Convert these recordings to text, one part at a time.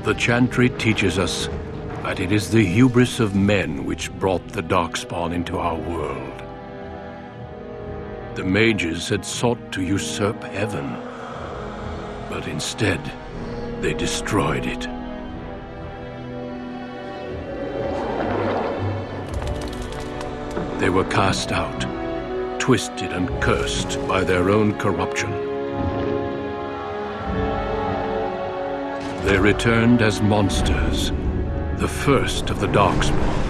The Chantry teaches us that it is the hubris of men which brought the Darkspawn into our world. The mages had sought to usurp heaven, but instead, they destroyed it. They were cast out, twisted and cursed by their own corruption. They returned as monsters, the first of the Darkspawn.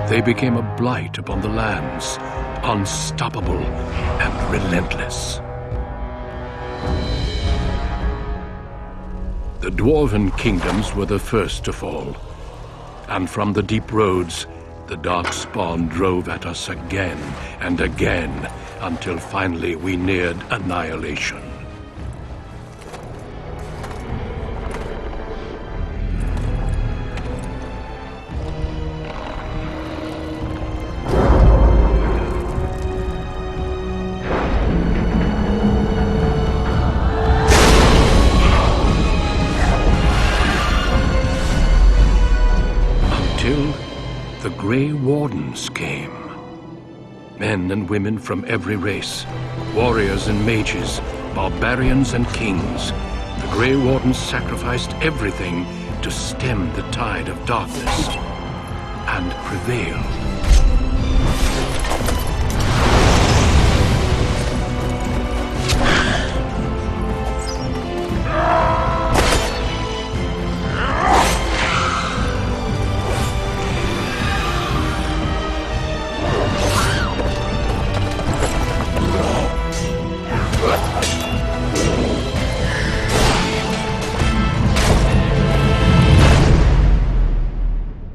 They became a blight upon the lands, unstoppable and relentless. The Dwarven kingdoms were the first to fall, and from the deep roads, the Darkspawn drove at us again and again, until finally we neared annihilation. The Grey Wardens came. Men and women from every race, warriors and mages, barbarians and kings. The Grey Wardens sacrificed everything to stem the tide of darkness and prevail.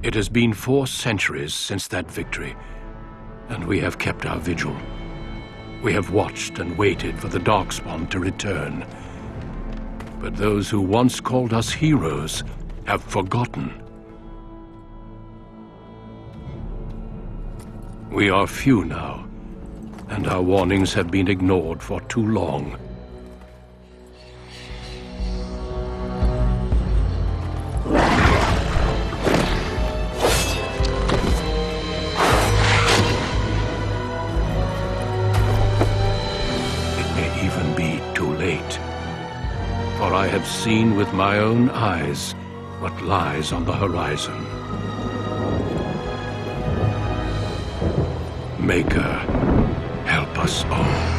It has been 4 centuries since that victory, and we have kept our vigil. We have watched and waited for the Darkspawn to return. But those who once called us heroes have forgotten. We are few now, and our warnings have been ignored for too long. For I have seen with my own eyes what lies on the horizon. Maker, help us all.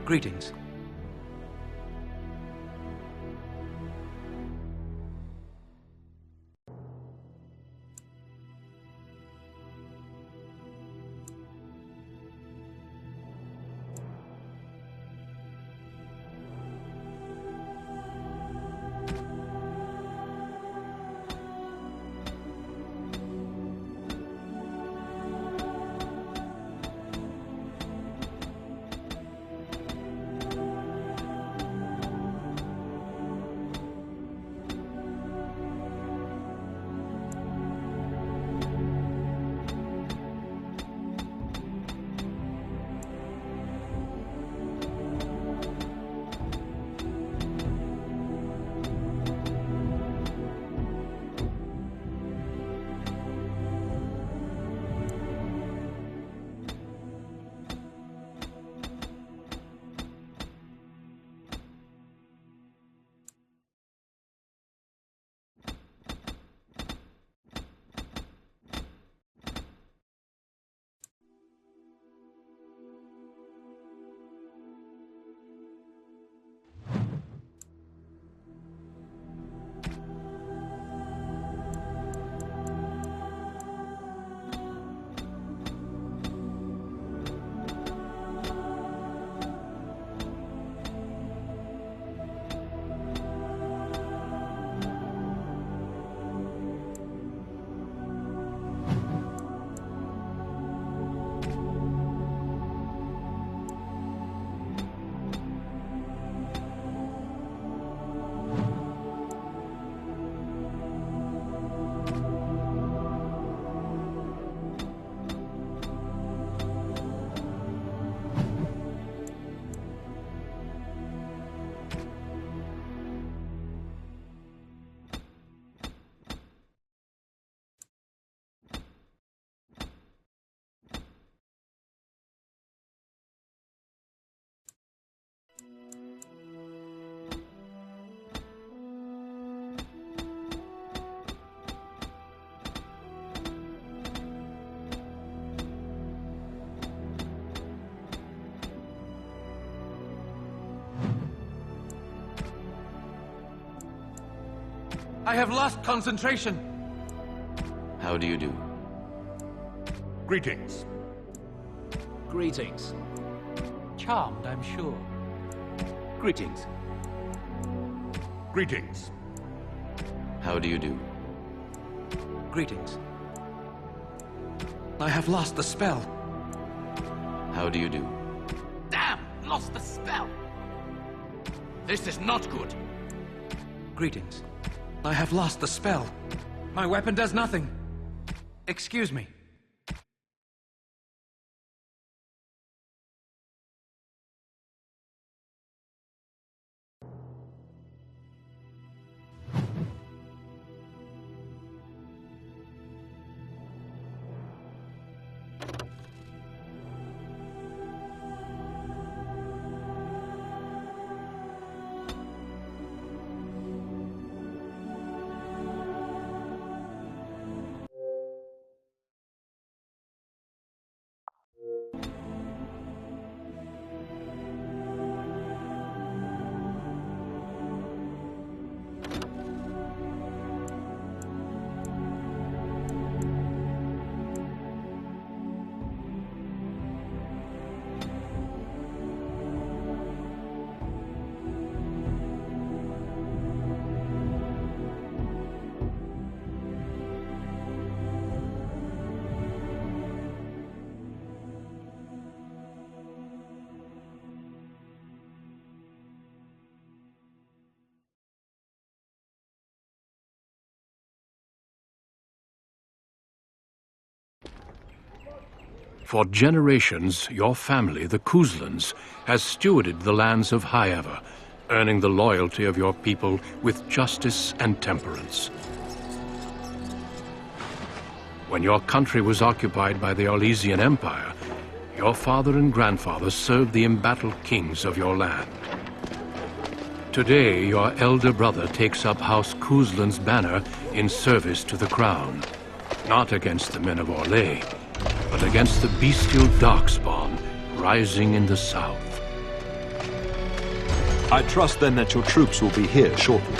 Greetings. I have lost concentration. How do you do? Greetings. Greetings. Charmed, I'm sure. Greetings. Greetings. How do you do? Greetings. I have lost the spell. How do you do? Damn! Lost the spell! This is not good. Greetings. I have lost the spell. My weapon does nothing. Excuse me. For generations, your family, the Cogswells, has stewarded the lands of Highever, earning the loyalty of your people with justice and temperance. When your country was occupied by the Orlesian Empire, your father and grandfather served the embattled kings of your land. Today, your elder brother takes up House Cogswell's banner in service to the crown, not against the men of Orlais, but against the bestial darkspawn rising in the south. I trust then that your troops will be here shortly.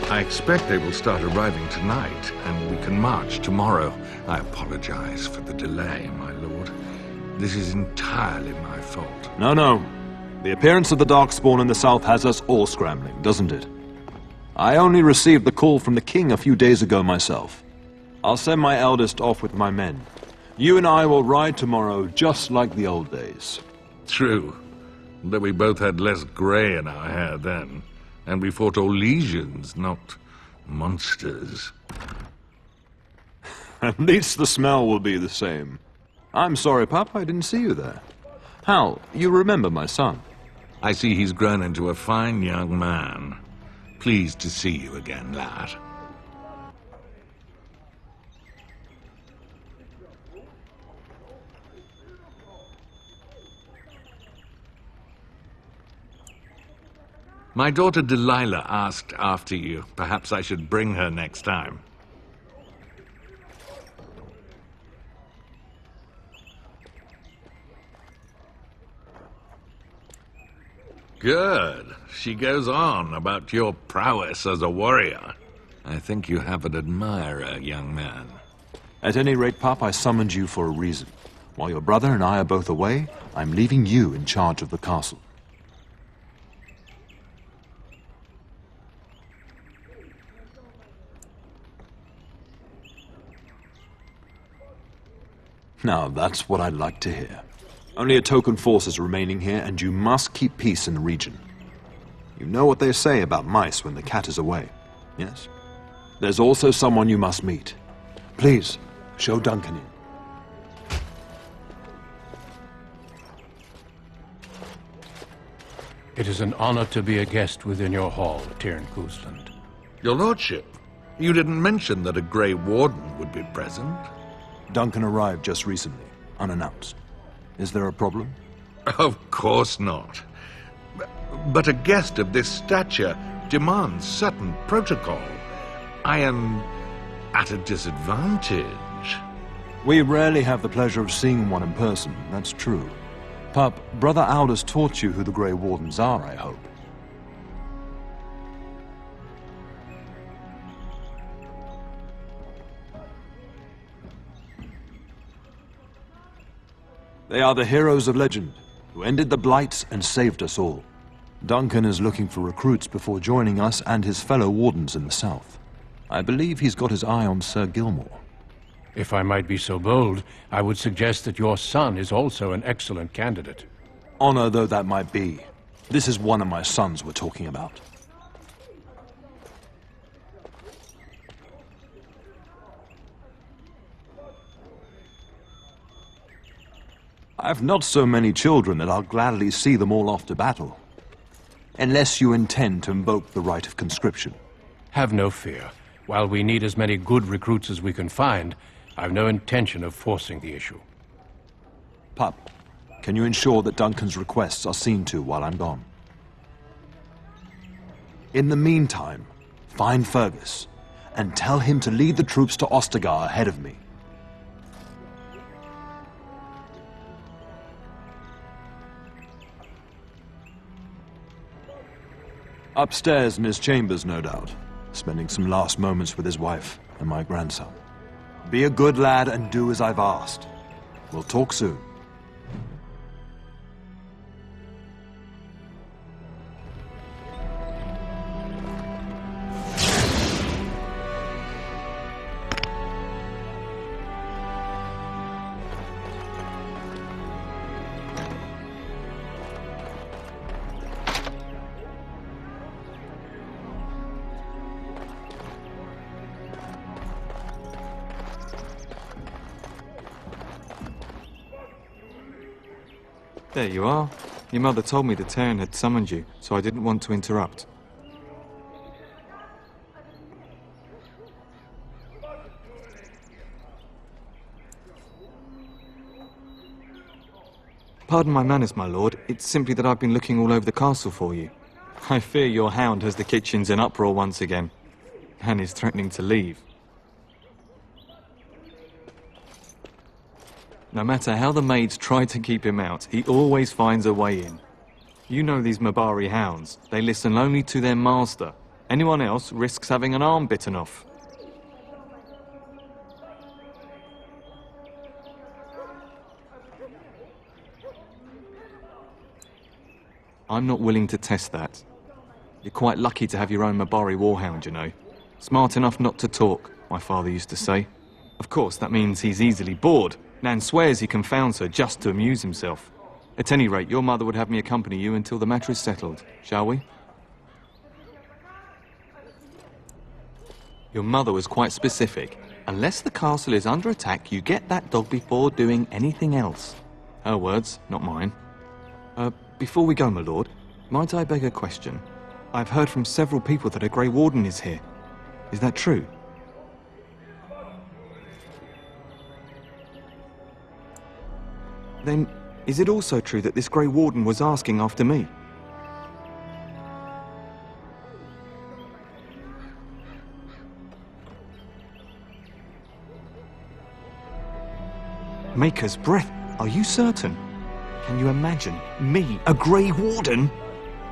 I expect they will start arriving tonight, and we can march tomorrow. I apologize for the delay, my lord. This is entirely my fault. No. The appearance of the Darkspawn in the south has us all scrambling, doesn't it? I only received the call from the king a few days ago myself. I'll send my eldest off with my men. You and I will ride tomorrow just like the old days. True, though we both had less grey in our hair then, and we fought Orlesians, not monsters. At least the smell will be the same. I'm sorry, Pup, I didn't see you there. Hal, you remember my son? I see he's grown into a fine young man. Pleased to see you again, lad. My daughter Delilah asked after you. Perhaps I should bring her next time. Good. She goes on about your prowess as a warrior. I think you have an admirer, young man. At any rate, Pup, I summoned you for a reason. While your brother and I are both away, I'm leaving you in charge of the castle. Now, that's what I'd like to hear. Only a token force is remaining here, and you must keep peace in the region. You know what they say about mice when the cat is away, yes? There's also someone you must meet. Please, show Duncan in. It is an honor to be a guest within your hall, Tyrn Cogswell. Your lordship, you didn't mention that a Grey Warden would be present. Duncan arrived just recently, unannounced. Is there a problem? Of course not. But a guest of this stature demands certain protocol. I am at a disadvantage. We rarely have the pleasure of seeing one in person, that's true. Pup, Brother Aldous taught you who the Grey Wardens are, I hope. They are the heroes of legend, who ended the Blight and saved us all. Duncan is looking for recruits before joining us and his fellow Wardens in the south. I believe he's got his eye on Sir Gilmore. If I might be so bold, I would suggest that your son is also an excellent candidate. Honor though that might be, this is one of my sons we're talking about. I've not so many children that I'll gladly see them all off to battle. Unless you intend to invoke the right of conscription. Have no fear. While we need as many good recruits as we can find, I've no intention of forcing the issue. Pup, can you ensure that Duncan's requests are seen to while I'm gone? In the meantime, find Fergus, and tell him to lead the troops to Ostagar ahead of me. Upstairs in his chambers, no doubt, spending some last moments with his wife and my grandson. Be a good lad and do as I've asked. We'll talk soon. There you are. Your mother told me the Terran had summoned you, so I didn't want to interrupt. Pardon my manners, my lord. It's simply that I've been looking all over the castle for you. I fear your hound has the kitchens in uproar once again, and is threatening to leave. No matter how the maids try to keep him out, he always finds a way in. You know these Mabari hounds. They listen only to their master. Anyone else risks having an arm bitten off. I'm not willing to test that. You're quite lucky to have your own Mabari warhound, you know. Smart enough not to talk, my father used to say. Of course, that means he's easily bored. Nan swears he confounds her just to amuse himself. At any rate, your mother would have me accompany you until the matter is settled, shall we? Your mother was quite specific. Unless the castle is under attack, you get that dog before doing anything else. Her words, not mine. Before we go, my lord, might I beg a question? I've heard from several people that a Grey Warden is here. Is that true? Then, is it also true that this Grey Warden was asking after me? Maker's breath, are you certain? Can you imagine me, a Grey Warden?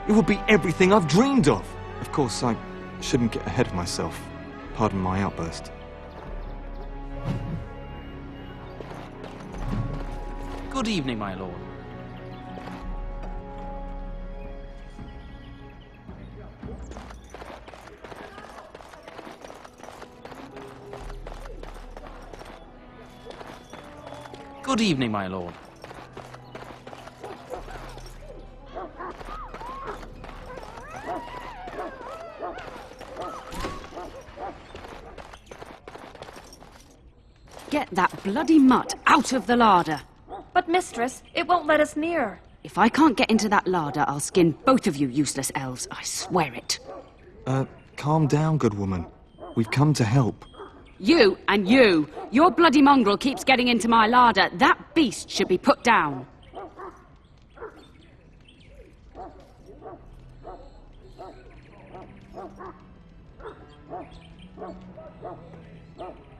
It would be everything I've dreamed of. Of course, I shouldn't get ahead of myself. Pardon my outburst. Good evening, my lord. Good evening, my lord. Get that bloody mutt out of the larder. But, mistress, it won't let us near. If I can't get into that larder, I'll skin both of you useless elves. I swear it. Calm down, good woman. We've come to help. You and you. Your bloody mongrel keeps getting into my larder. That beast should be put down.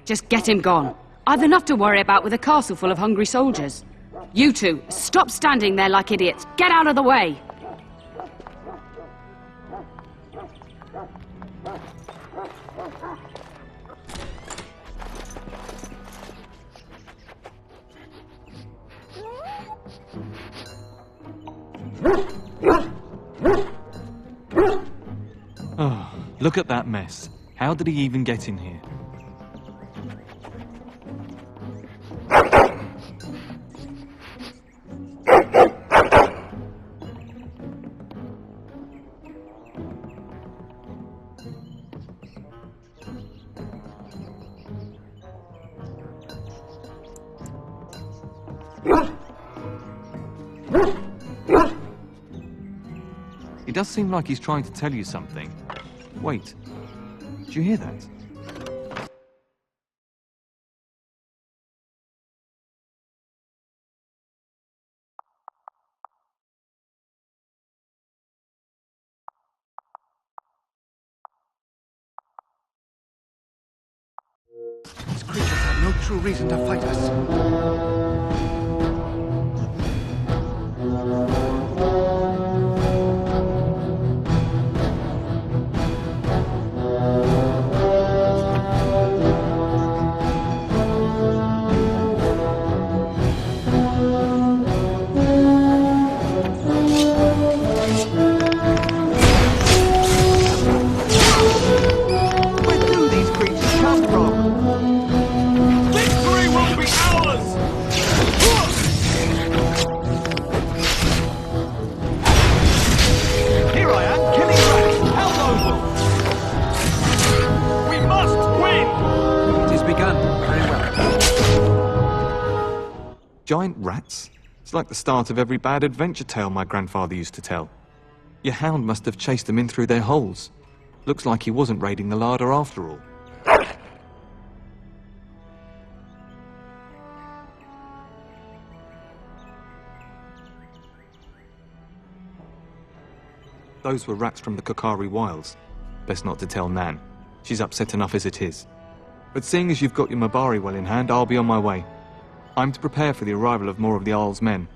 Just get him gone. I've enough to worry about with a castle full of hungry soldiers. You two, stop standing there like idiots. Get out of the way! Look at that mess. How did he even get in here? He does seem like he's trying to tell you something. Wait, did you hear that? These creatures have no true reason to fight us. Where do these creatures come from? Victory will be ours! Here I am, killing rats! How noble! We must win! It has begun. Very well. Giant rats? It's like the start of every bad adventure tale my grandfather used to tell. Your hound must have chased them in through their holes. Looks like he wasn't raiding the larder after all. Those were rats from the Kokari Wilds. Best not to tell Nan. She's upset enough as it is. But seeing as you've got your Mabari well in hand, I'll be on my way. I'm to prepare for the arrival of more of the Isle's men.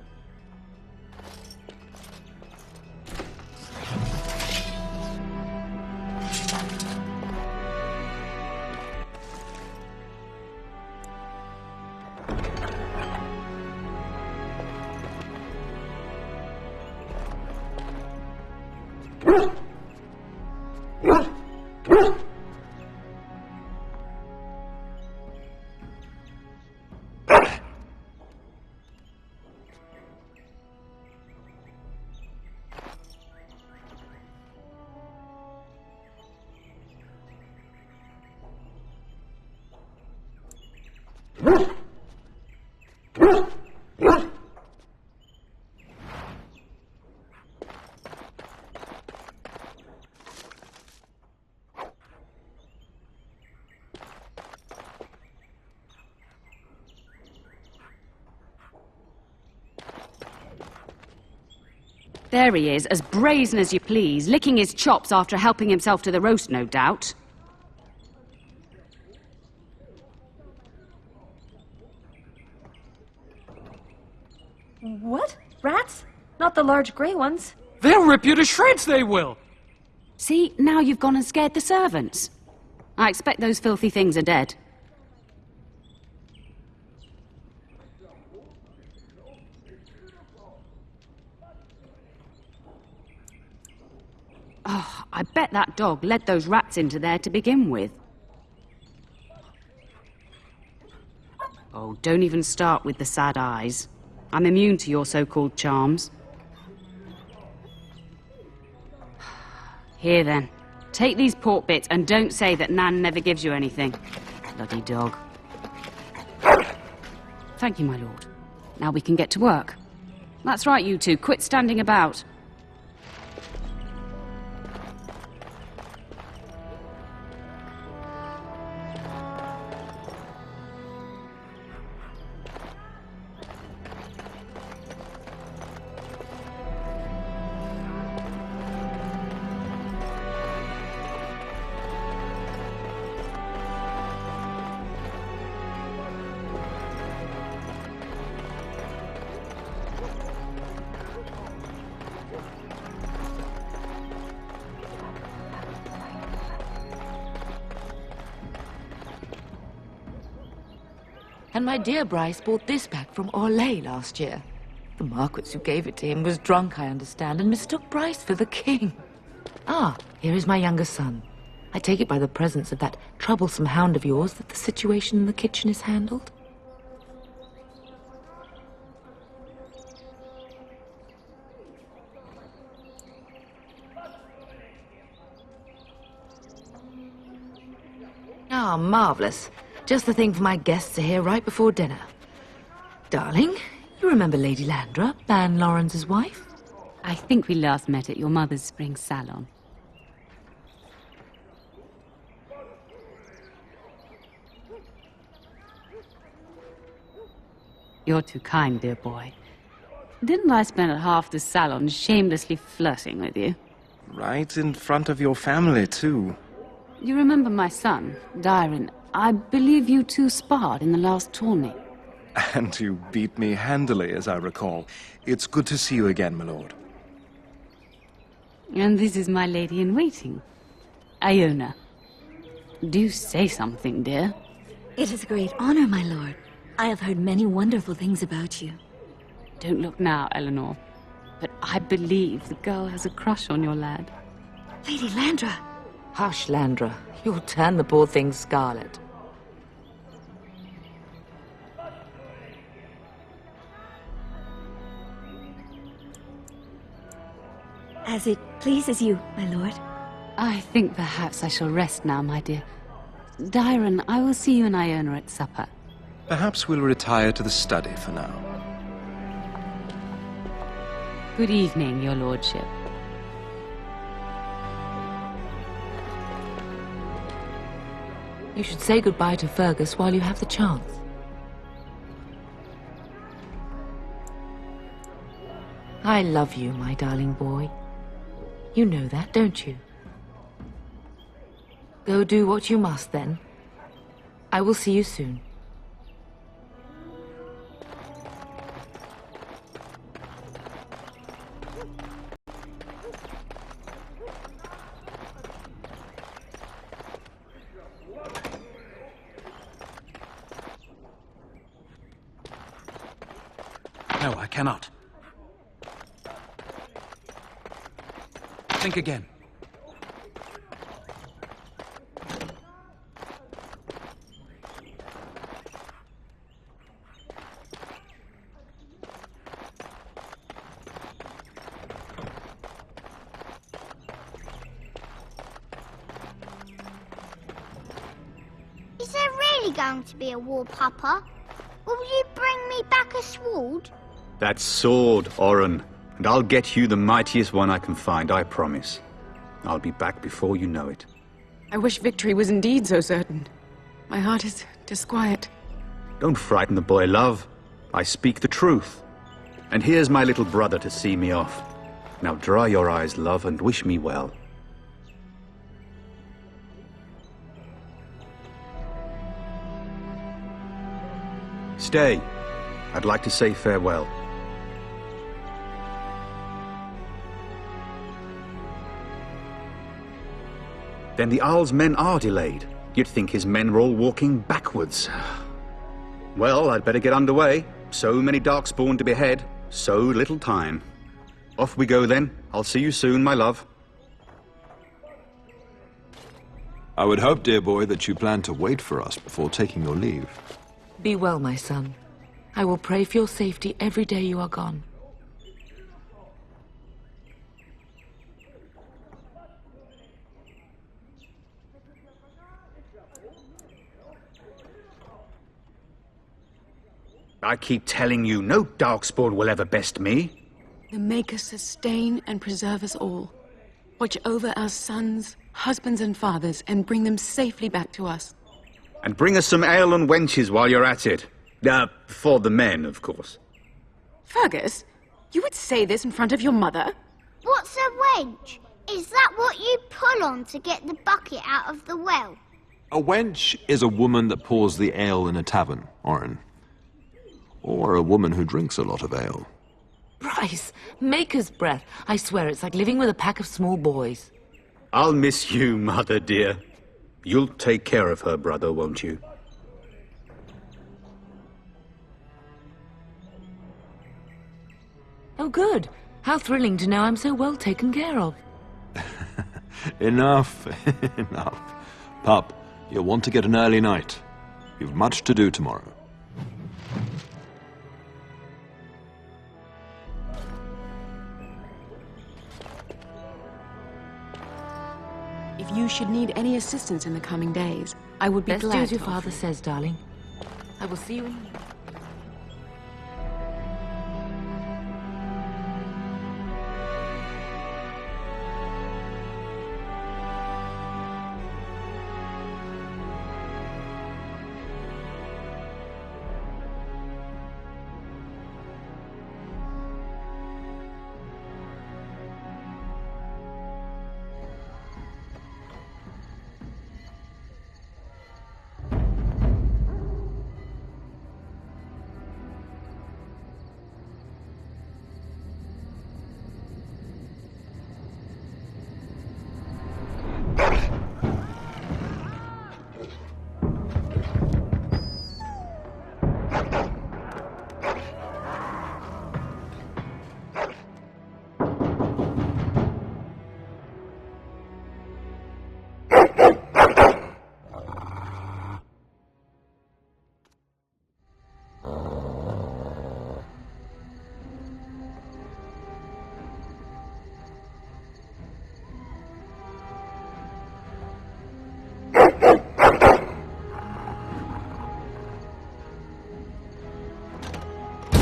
There he is, as brazen as you please, licking his chops after helping himself to the roast, no doubt. What? Rats? Not the large grey ones. They'll rip you to shreds, they will! See, now you've gone and scared the servants. I expect those filthy things are dead. Oh, I bet that dog led those rats into there to begin with. Oh, don't even start with the sad eyes. I'm immune to your so-called charms. Here then, take these pork bits and don't say that Nan never gives you anything. Bloody dog. Thank you, my lord. Now we can get to work. That's right, you two. Quit standing about. And my dear Bryce bought this back from Orlais last year. The Marquis who gave it to him was drunk, I understand, and mistook Bryce for the king. Ah, here is my younger son. I take it by the presence of that troublesome hound of yours that the situation in the kitchen is handled? Ah, marvelous. Just the thing for my guests to hear right before dinner. Darling, you remember Lady Landra, Ban Lawrence's wife? I think we last met at your mother's spring salon. You're too kind, dear boy. Didn't I spend half the salon shamelessly flirting with you? Right in front of your family, too. You remember my son, Dyron? I believe you two sparred in the last tourney. And you beat me handily, as I recall. It's good to see you again, my lord. And this is my lady-in-waiting, Iona. Do say something, dear. It is a great honor, my lord. I have heard many wonderful things about you. Don't look now, Eleanor. But I believe the girl has a crush on your lad. Lady Landra! Hush, Landra. You'll turn the poor thing scarlet. As it pleases you, my lord. I think perhaps I shall rest now, my dear. Dyron, I will see you and Iona at supper. Perhaps we'll retire to the study for now. Good evening, your lordship. You should say goodbye to Fergus while you have the chance. I love you, my darling boy. You know that, don't you? Go do what you must, then. I will see you soon. No, I cannot. Think again. Is there really going to be a war, Papa? Will you bring me back a sword? That sword, Oren, and I'll get you the mightiest one I can find, I promise. I'll be back before you know it. I wish victory was indeed so certain. My heart is disquiet. Don't frighten the boy, love. I speak the truth. And here's my little brother to see me off. Now dry your eyes, love, and wish me well. Stay. I'd like to say farewell. Then the Arl's men are delayed. You'd think his men were all walking backwards. Well, I'd better get underway. So many Darkspawn to behead, so little time. Off we go then. I'll see you soon, my love. I would hope, dear boy, that you plan to wait for us before taking your leave. Be well, my son. I will pray for your safety every day you are gone. I keep telling you, no Darkspawn will ever best me. The Maker sustain and preserve us all. Watch over our sons, husbands and fathers, and bring them safely back to us. And bring us some ale and wenches while you're at it. For the men, of course. Fergus, you would say this in front of your mother? What's a wench? Is that what you pull on to get the bucket out of the well? A wench is a woman that pours the ale in a tavern, Oren. Or a woman who drinks a lot of ale. Bryce, Maker's breath. I swear it's like living with a pack of small boys. I'll miss you, mother dear. You'll take care of her, brother, won't you? Oh, good. How thrilling to know I'm so well taken care of. Enough. Enough. Pup, you'll want to get an early night. You've much to do tomorrow. If you should need any assistance in the coming days, I would be Best do glad as your to father offer. says, darling. I will see you in...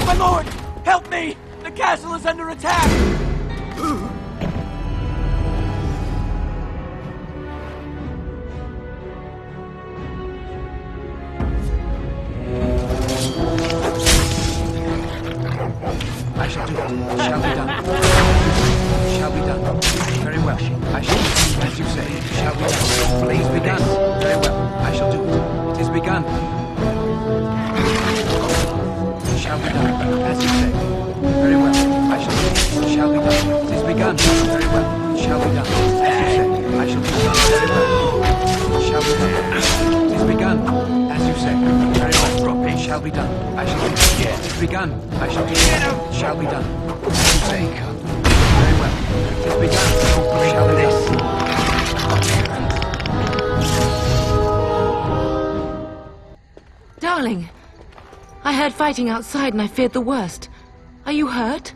My lord! Help me! The castle is under attack! I shall do it. Shall be done. Shall be done. Very well. I shall do as you say. Shall be done. Please be done. Very well. I shall do it. It is begun. Shall be done. As you say. Very well. I shall do it. Shall be done. It is begun. Very well. Shall be done. As you say. I shall do it. Very well. Shall be done. It is begun. As you say. Very well. Shall be done. I shall do it. It is begun. I shall do it. Shall be done. As you say. Very well. It is begun. Shall be done. Darling, I heard fighting outside and I feared the worst. Are you hurt?